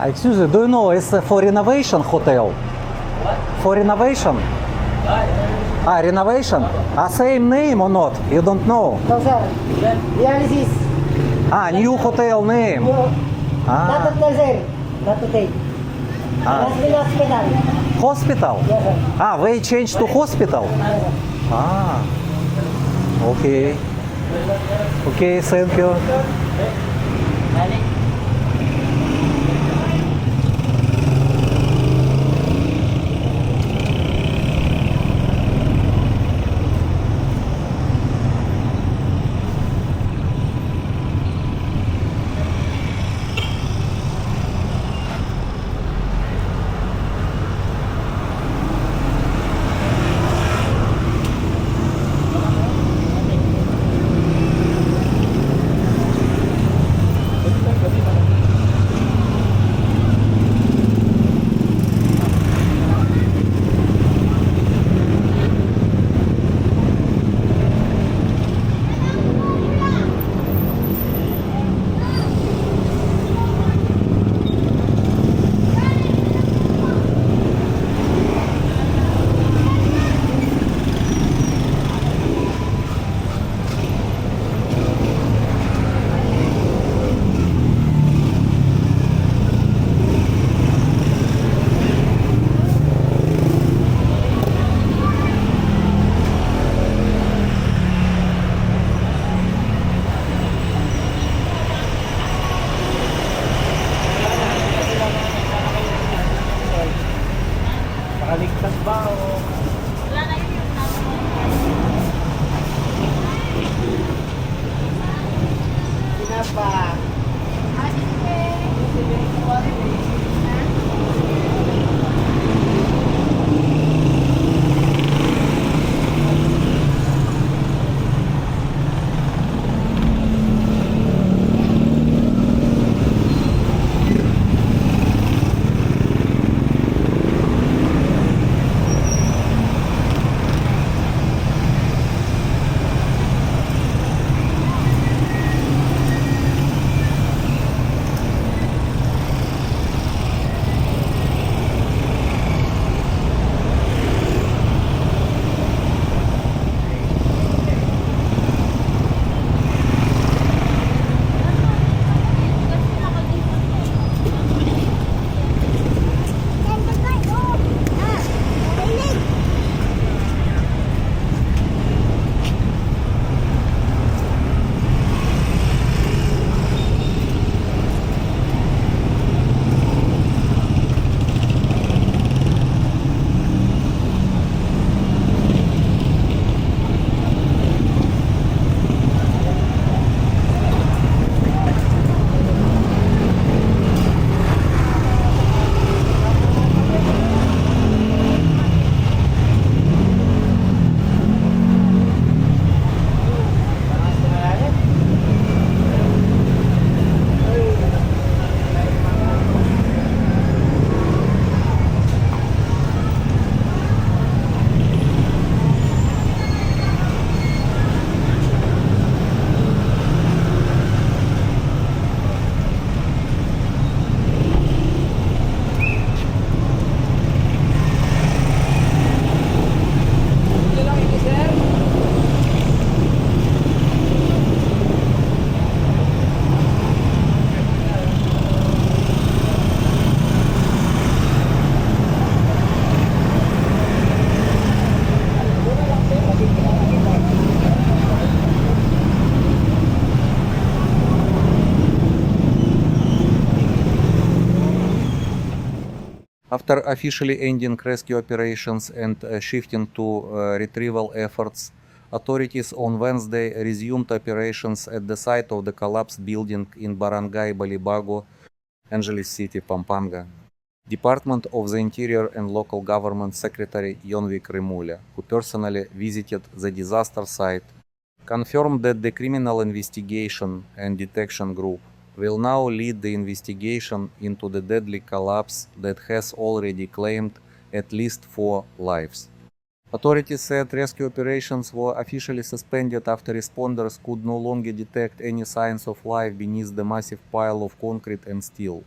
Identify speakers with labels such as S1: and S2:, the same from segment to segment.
S1: Excuse me, do you know it's for renovation hotel?
S2: What?
S1: For renovation? Renovation? Same name or not? You don't know?
S3: No, sir. Dialysis.
S1: New hotel name.
S3: No. Not hotel, sir. Not hotel.
S1: Ah.
S3: Hospital.
S1: Hospital?
S3: Yes, sir.
S1: They changed to hospital?
S3: Yes, sir.
S1: Okay. Okay, thank you.
S2: Nakaligtas ba o?
S4: Wala na yun yung
S3: Pinapa.
S1: After officially ending rescue operations and shifting to retrieval efforts, authorities on Wednesday resumed operations at the site of the collapsed building in Barangay Balibago, Angeles City, Pampanga. Department of the Interior and Local Government Secretary Yonvik Rimula, who personally visited the disaster site, confirmed that the Criminal Investigation and Detection Group will now lead the investigation into the deadly collapse that has already claimed at least 4 lives. Authorities said rescue operations were officially suspended after responders could no longer detect any signs of life beneath the massive pile of concrete and steel.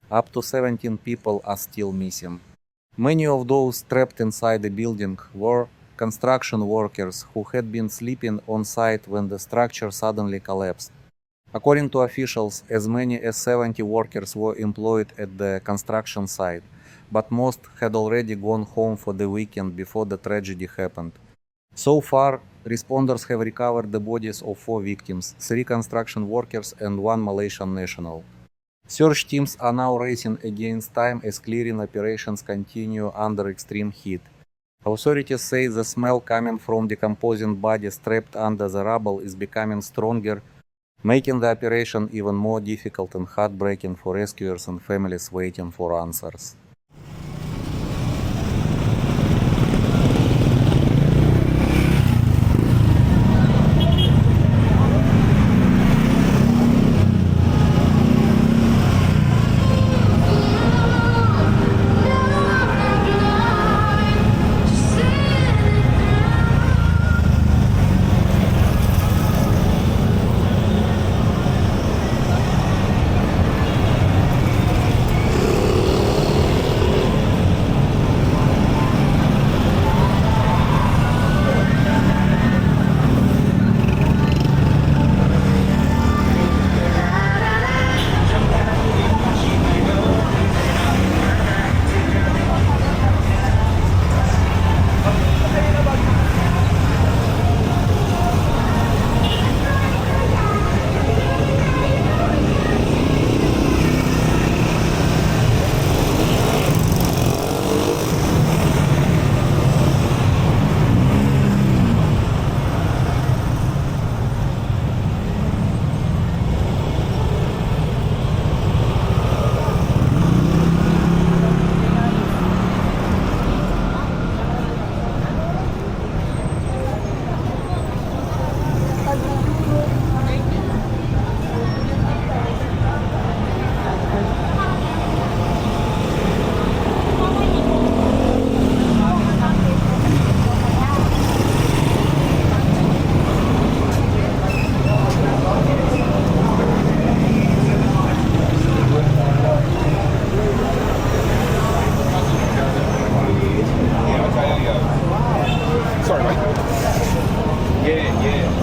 S1: Up to 17 people are still missing. Many of those trapped inside the building were construction workers who had been sleeping on site when the structure suddenly collapsed. According to officials, as many as 70 workers were employed at the construction site, but most had already gone home for the weekend before the tragedy happened. So far, responders have recovered the bodies of 4 victims, 3 construction workers and 1 Malaysian national. Search teams are now racing against time as clearing operations continue under extreme heat. Authorities say the smell coming from decomposing bodies trapped under the rubble is becoming stronger, making the operation even more difficult and heartbreaking for rescuers and families waiting for answers.
S5: Sorry, mate. Yeah.